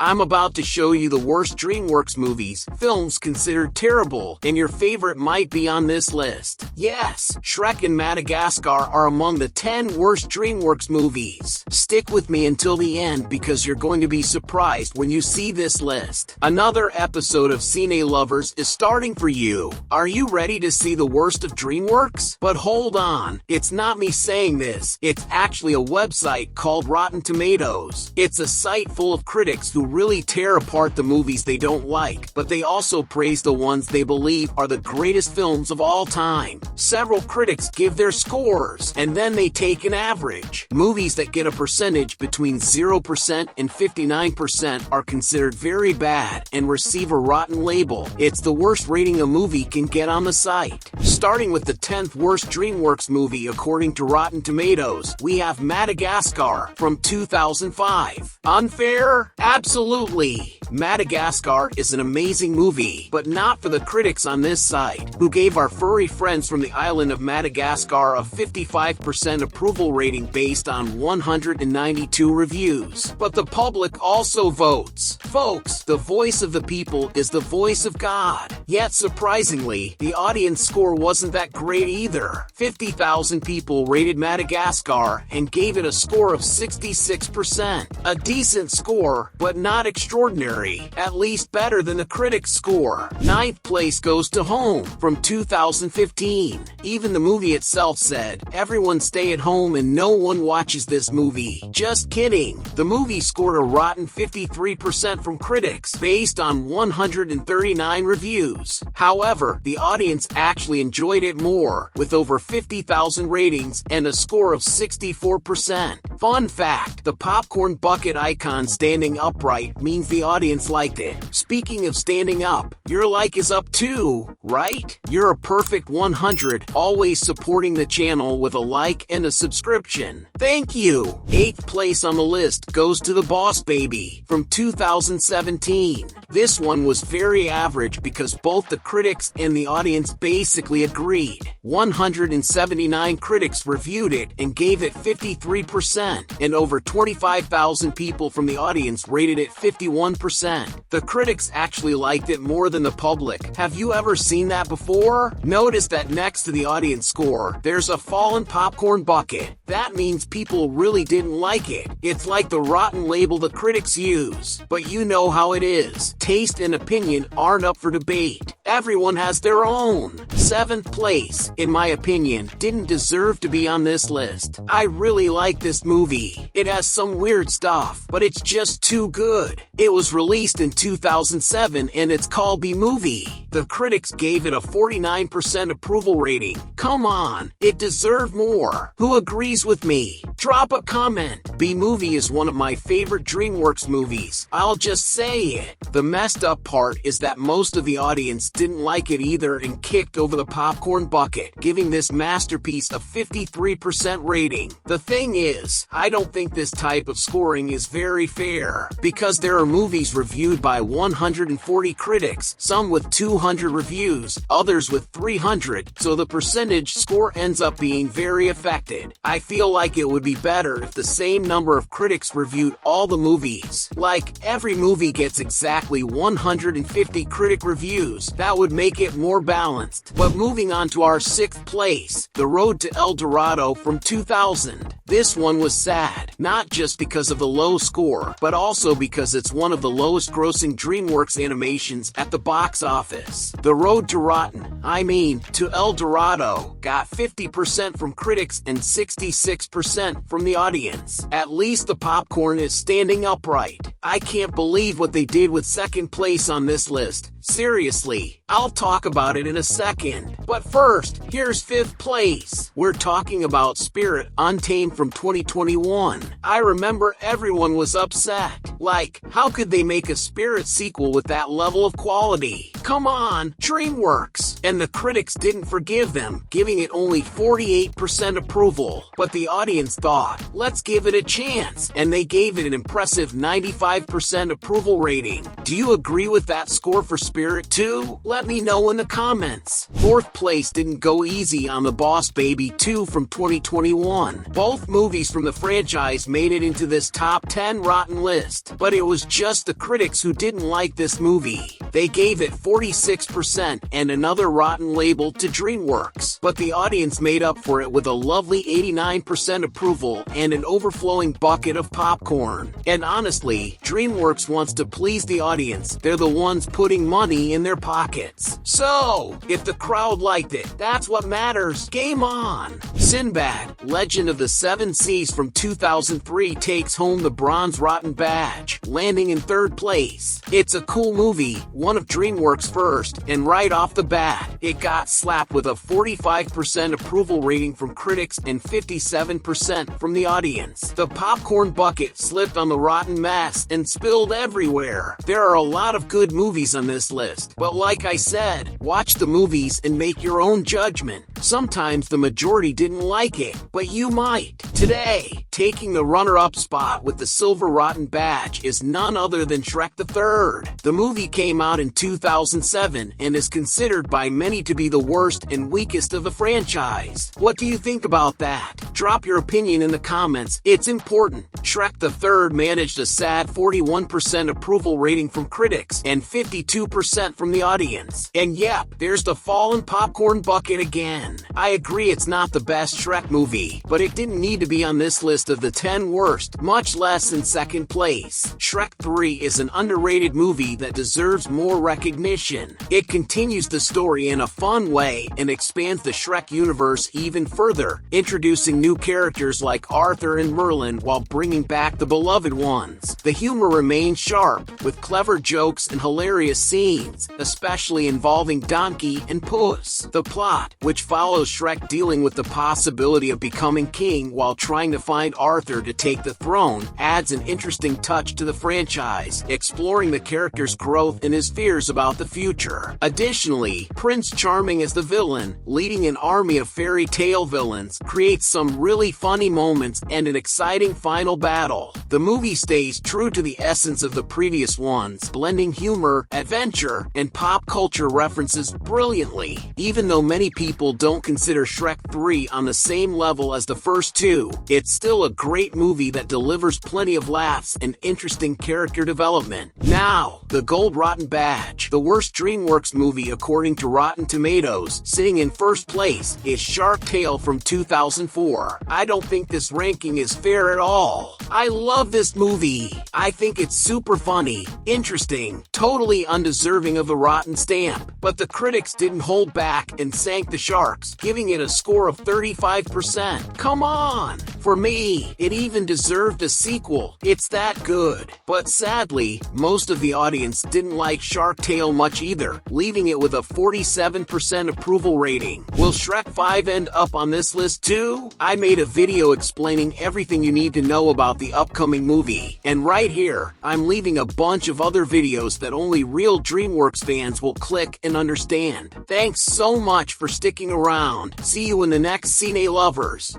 I'm about to show you the worst DreamWorks movies, films considered terrible, and your favorite might be on this list. Yes, Shrek and Madagascar are among the 10 worst DreamWorks movies. Stick with me until the end because you're going to be surprised when you see this list. Another episode of Cine Lovers is starting for you. Are you ready to see the worst of DreamWorks? But hold on, it's not me saying this. It's actually a website called Rotten Tomatoes. It's a site full of critics who really tear apart the movies they don't like, but they also praise the ones they believe are the greatest films of all time. Several critics give their scores, and then they take an average. Movies that get a percentage between 0% and 59% are considered very bad and receive a rotten label. It's the worst rating a movie can get on the site. Starting with the 10th worst DreamWorks movie according to Rotten Tomatoes, we have Madagascar from 2005. Unfair? Absolutely. Madagascar is an amazing movie, but not for the critics on this site, who gave our furry friends from the island of Madagascar a 55% approval rating based on 192 reviews. But the public also votes. Folks, the voice of the people is the voice of God. Yet surprisingly, the audience score wasn't that great either. 50,000 people rated Madagascar and gave it a score of 66%. A decent score, but not extraordinary. At least better than the critics' score. 9th place goes to Home from 2015. Even the movie itself said, "Everyone stay at home and no one watches this movie." Just kidding. The movie scored a rotten 53% from critics based on 139 reviews. However, the audience actually enjoyed it more, with over 50,000 ratings and a score of 64%. Fun fact, the popcorn bucket icon standing upright means the audience liked it. Speaking of standing up, your like is up too, right? You're a perfect 100, always supporting the channel with a like and a subscription. Thank you! 8th place on the list goes to The Boss Baby from 2017. This one was very average because both the critics and the audience basically agreed. 179 critics reviewed it and gave it 53%, and over 25,000 people from the audience rated it 51%. The critics actually liked it more than the public. Have you ever seen that before? Notice that next to the audience score, there's a fallen popcorn bucket. That means people really didn't like it. It's like the rotten label the critics use. But you know how it is. Taste and opinion aren't up for debate. Everyone has their own. 7th place, in my opinion, didn't deserve to be on this list. I really like this movie. It has some weird stuff, but it's just too good. It was released in 2007 and it's Colby Movie. The critics gave it a 49% approval rating. Come on, it deserved more. Who agrees with me? Drop a comment. B-Movie is one of my favorite DreamWorks movies. I'll just say it. The messed up part is that most of the audience didn't like it either and kicked over the popcorn bucket, giving this masterpiece a 53% rating. The thing is, I don't think this type of scoring is very fair, because there are movies reviewed by 140 critics, some with 200 reviews, others with 300, so the percentage score ends up being very affected. I feel like it would be better if the same number of critics reviewed all the movies. Like, every movie gets exactly 150 critic reviews. That would make it more balanced. But moving on to our 6th place, The Road to El Dorado from 2000. This one was sad, not just because of the low score, but also because it's one of the lowest grossing DreamWorks animations at the box office. The Road to El Dorado got 50% from critics and 66% from the audience. At least the popcorn is standing upright. I can't believe what they did with 2nd place on this list. Seriously, I'll talk about it in a second. But first, here's 5th place. We're talking about Spirit Untamed from 2021. I remember everyone was upset. Like, how could they make a Spirit sequel with that level of quality? Come on, DreamWorks! And the critics didn't forgive them, giving it only 48% approval. But the audience thought, let's give it a chance, and they gave it an impressive 95% approval rating. Do you agree with that score for Spirit too? Let me know in the comments. 4th place didn't go easy on The Boss Baby 2 from 2021. Both Both movies from the franchise made it into this top 10 rotten list, but it was just the critics who didn't like this movie. They gave it 46% and another rotten label to DreamWorks, but the audience made up for it with a lovely 89% approval and an overflowing bucket of popcorn. And honestly, DreamWorks wants to please the audience. They're the ones putting money in their pockets. So, if the crowd liked it, that's what matters. Game on! Sinbad, Legend of the Seven Seas from 2003 takes home the Bronze Rotten Badge, landing in third place. It's a cool movie, one of DreamWorks' first, and right off the bat, it got slapped with a 45% approval rating from critics and 57% from the audience. The popcorn bucket slipped on the rotten mess and spilled everywhere. There are a lot of good movies on this list, but like I said, watch the movies and make your own judgment. Sometimes the majority didn't like it, but you might. Today, taking the runner-up spot with the Silver Rotten Badge is none other than Shrek III. The movie came out in 2007 and is considered by many to be the worst and weakest of the franchise. What do you think about that? Drop your opinion in the comments. It's important. Shrek III managed a sad 41% approval rating from critics and 52% from the audience. And yep, there's the fallen popcorn bucket again. I agree it's not the best Shrek movie, but it didn't need to be on this list of the 10 worst, much less in second place. Shrek 3 is an underrated movie that deserves more recognition. It continues the story in a fun way and expands the Shrek universe even further, introducing new characters like Arthur and Merlin while bringing back the beloved ones. The humor remains sharp, with clever jokes and hilarious scenes, especially involving Donkey and Puss. The plot, which follows Shrek dealing with the possibility of becoming king while trying to find Arthur to take the throne, adds an interesting touch to the franchise, exploring the character's growth and his fears about the future. Additionally, Prince Charming as the villain, leading an army of fairy tale villains, creates some really funny moments and an exciting final battle. The movie stays true to the essence of the previous ones, blending humor, adventure, and pop culture references brilliantly. Even though many people don't consider Shrek 3 on the same level as the first two, it's still a great movie that delivers plenty of laughs and interesting character development. Now, the Gold Rotten Badge, the worst DreamWorks movie according to Rotten Tomatoes, sitting in first place, is Shark Tale from 2004. I don't think this ranking is fair at all. I love this movie. I think it's super funny, interesting, totally undeserving of the rotten stamp, but the critics didn't hold back and sank the sharks, giving it a score of 35%. Come on! For me, it even deserved a sequel. It's that good. But sadly, most of the audience didn't like Shark Tale much either, leaving it with a 47% approval rating. Will Shrek 5 end up on this list too? I made a video explaining everything you need to know about the upcoming movie, and right here, I'm leaving a bunch of other videos that only real DreamWorks fans will click and understand. Thanks so much for sticking around. See you in the next Cine Lovers.